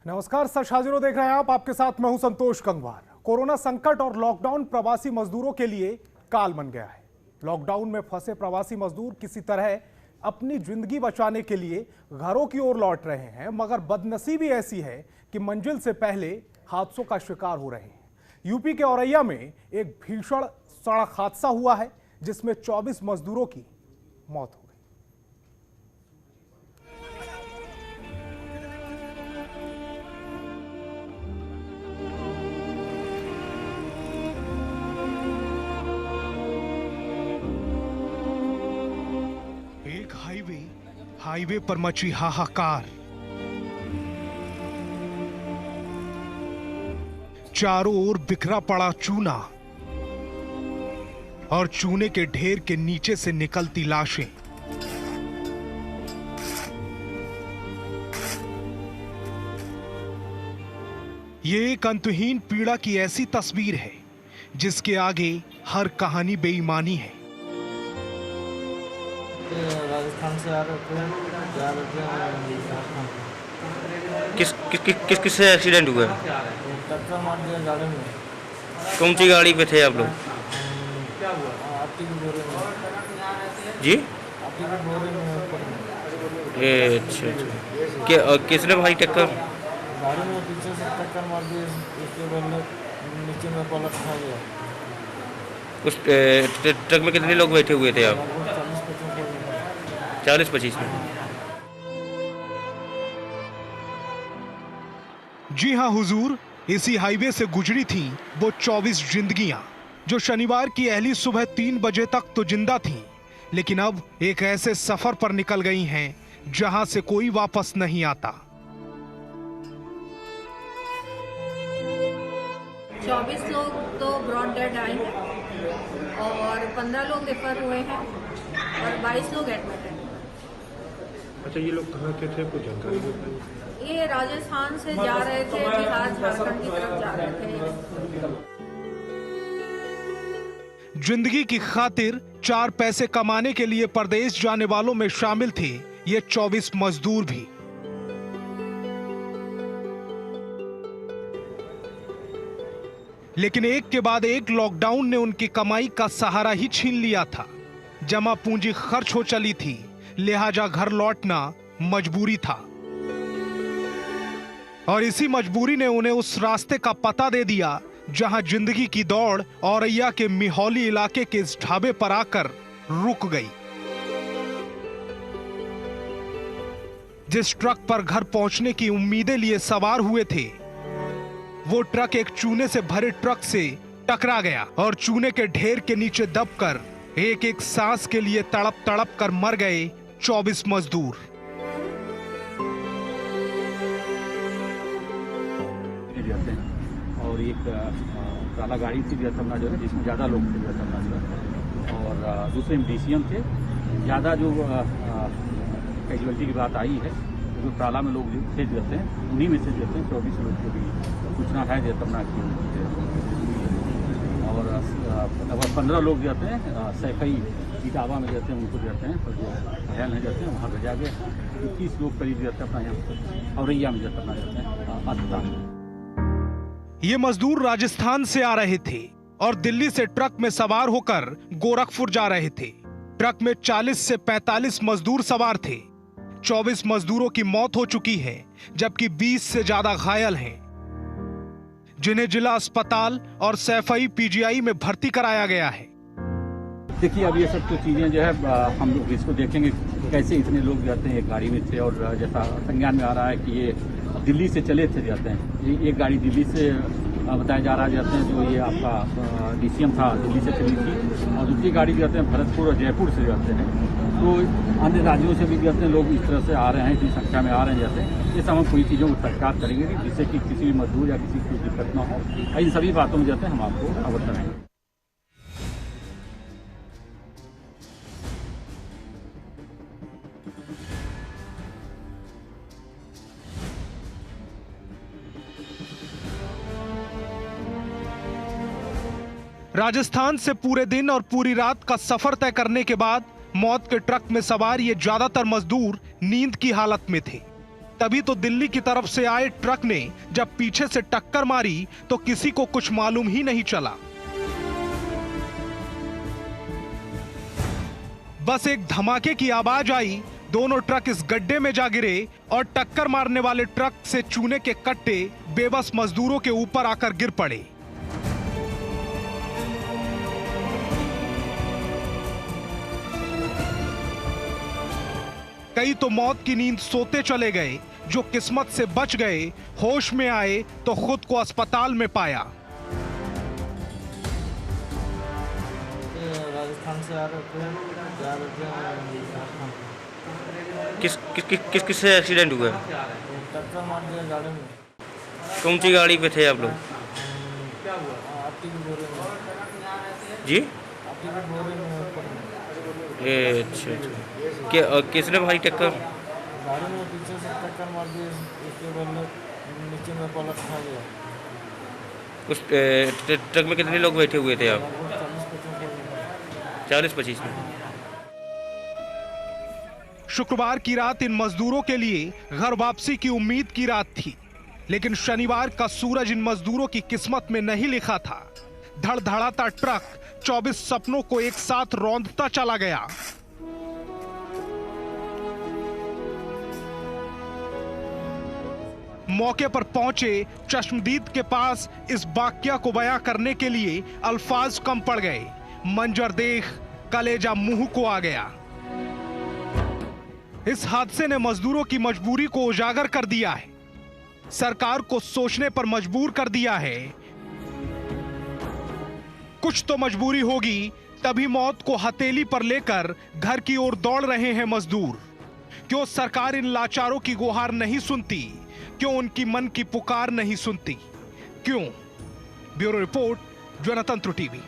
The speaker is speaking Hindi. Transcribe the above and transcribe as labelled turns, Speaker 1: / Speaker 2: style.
Speaker 1: नमस्कार, सच हाजिरो देख रहे हैं आप। आपके साथ मैं हूं संतोष गंगवार। कोरोना संकट और लॉकडाउन प्रवासी मजदूरों के लिए काल बन गया है। लॉकडाउन में फंसे प्रवासी मजदूर किसी तरह अपनी जिंदगी बचाने के लिए घरों की ओर लौट रहे हैं, मगर बदनसीबी ऐसी है कि मंजिल से पहले हादसों का शिकार हो रहे हैं। यूपी के औरैया में एक भीषण सड़क हादसा हुआ है जिसमें 24 मजदूरों की मौत हो गई।
Speaker 2: एक हाईवे पर मची हाहाकार। चारों ओर बिखरा पड़ा चूना और चूने के ढेर के नीचे से निकलती लाशें। ये एक अंतहीन पीड़ा की ऐसी तस्वीर है जिसके आगे हर कहानी बेईमानी है।
Speaker 3: राजस्थान से आ रहे थे, जा रहे थे झारखंड।
Speaker 4: किससे एक्सीडेंट हुआ?
Speaker 3: टक्कर मार दिया गाड़ी में।
Speaker 4: कौन सी गाड़ी पे थे आप लोग?
Speaker 3: क्या हुआ? आटी की बोरे में।
Speaker 4: जी?
Speaker 3: आटी की बोरे में पड़ी।
Speaker 4: अच्छा। किसने भाई टक्कर?
Speaker 3: गाड़ी में पीछे से टक्कर मार दी, उसके बाद नीचे में पलट खा गया।
Speaker 4: उस ट्रक में कितने लोग बैठे हुए थे आप? 40-25 में।
Speaker 2: जी हां हुजूर, इसी हाईवे से गुजरी थी वो 24 जिंदगियां जो शनिवार की अहली सुबह 3 बजे तक तो जिंदा थीं, लेकिन अब एक ऐसे सफर पर निकल गई हैं जहां से कोई वापस नहीं आता।
Speaker 5: 24 लोग तो ब्रॉड डेड आए हैं और 15 लोग रेफर हुए हैं और 22 लोग एडमिट हैं।
Speaker 6: अच्छा, ये लोग कहाँ के थे, कुछ जानकारी बताइए।
Speaker 5: ये राजस्थान से जा रहे थे, बिहार झारखंड की तरफ जा रहे थे।
Speaker 2: जिंदगी की खातिर 4 पैसे कमाने के लिए परदेश जाने वालों में शामिल थे ये 24 मजदूर भी। लेकिन एक के बाद एक लॉकडाउन ने उनकी कमाई का सहारा ही छीन लिया था। जमा पूंजी खर्च हो चली थी, लिहाजा घर लौटना मजबूरी था और इसी मजबूरी ने उन्हें उस रास्ते का पता दे दिया जहां जिंदगी की दौड़ औरैया के मिहौली इलाके के इस ढाबे पर आकर रुक गई। जिस ट्रक पर घर पहुंचने की उम्मीदें लिए सवार हुए थे, वो ट्रक एक चूने से भरे ट्रक से टकरा गया और चूने के ढेर के नीचे दबकर एक एक सांस के लिए तड़प तड़प कर मर गए 24 मजदूर।
Speaker 7: और एक ट्राला गाड़ी थी अपना जो है, जिसमें ज़्यादा लोग थे अपना जो है, और दूसरे में DCM थे। ज़्यादा जो कैजुअलिटी की बात आई है, जो ट्राला में लोग थे जाते हैं, उन्हीं में से जाते हैं 24 लोग को भी सूचना है अपना की। और लगभग 15 लोग जाते हैं सैफई इटावा में जाते हैं, उनको जाते हैं, और जो घायल है जाते हैं वहाँ पर जाके 21 लोग करीब जाते हैं अपना यहाँ औरैया में जाते अपना जाते हैं अस्पताल में।
Speaker 2: ये मजदूर राजस्थान से आ रहे थे और दिल्ली से ट्रक में सवार होकर गोरखपुर जा रहे थे। ट्रक में 40 से 45 मजदूर सवार थे। 24 मजदूरों की मौत हो चुकी है, जबकि 20 से ज्यादा घायल हैं, जिन्हें जिला अस्पताल और सैफई PGI में भर्ती कराया गया है।
Speaker 7: देखिए, अब ये सब तो चीज़ें जो है हम लोग इसको देखेंगे कैसे इतने लोग जाते हैं एक गाड़ी में थे, और जैसा संज्ञान में आ रहा है कि ये दिल्ली से चले थे जाते हैं। एक गाड़ी दिल्ली से बताया जा रहा जाते हैं, जो ये आपका DCM था, दिल्ली से चली थी, और दूसरी गाड़ी जाते हैं भरतपुर और जयपुर से जाते हैं। तो अन्य राज्यों से भी जाते हैं लोग, इस तरह से आ रहे हैं, इतनी संख्या में आ रहे हैं जाते हैं। ये सब हम कोई चीज़ों को सरकार करेंगे जिससे कि किसी भी मजदूर या किसी को दिक्कत ना हो। इन सभी बातों में जाते हैं हम आपको अवगत कराएंगे।
Speaker 2: राजस्थान से पूरे दिन और पूरी रात का सफर तय करने के बाद मौत के ट्रक में सवार ये ज्यादातर मजदूर नींद की हालत में थे। तभी तो दिल्ली की तरफ से आए ट्रक ने जब पीछे से टक्कर मारी तो किसी को कुछ मालूम ही नहीं चला। बस एक धमाके की आवाज आई, दोनों ट्रक इस गड्ढे में जा गिरे और टक्कर मारने वाले ट्रक से चूने के कट्टे बेबस मजदूरों के ऊपर आकर गिर पड़े। कई तो मौत की नींद सोते चले गए, जो किस्मत से बच गए होश में आए तो खुद को अस्पताल में पाया।
Speaker 3: राजस्थान से आ रहे थे, जा रहे थे झारखंड।
Speaker 4: किस से एक्सीडेंट हुआ?
Speaker 3: टक्कर मार दिया गाड़ी में।
Speaker 4: कौन सी गाड़ी पे थे आप लोग?
Speaker 3: आटी के बोरे में।
Speaker 4: जी?
Speaker 3: आटी के बोरे में ऊपर में।
Speaker 4: अच्छा। किसने भाई टक्कर?
Speaker 3: गाड़ी में पीछे से टक्कर मार दी, उसके बाद नीचे में पलट खा गया।
Speaker 4: उस ट्रक में कितने लोग बैठे हुए थे आप? 40-25 में।
Speaker 2: शुक्रवार की रात इन मजदूरों के लिए घर वापसी की उम्मीद की रात थी, लेकिन शनिवार का सूरज इन मजदूरों की किस्मत में नहीं लिखा था। धड़धड़ाता ट्रक 24 सपनों को एक साथ रौंदता चला गया। मौके पर पहुंचे चश्मदीद के पास इस वाकया को बयां करने के लिए अल्फाज कम पड़ गए। मंजर देख कलेजा मुंह को आ गया। इस हादसे ने मजदूरों की मजबूरी को उजागर कर दिया है, सरकार को सोचने पर मजबूर कर दिया है। कुछ तो मजबूरी होगी, तभी मौत को हथेली पर लेकर घर की ओर दौड़ रहे हैं मजदूर। क्यों सरकार इन लाचारों की गुहार नहीं सुनती? क्यों उनकी मन की पुकार नहीं सुनती? क्यों? ब्यूरो रिपोर्ट, जनतंत्र टीवी।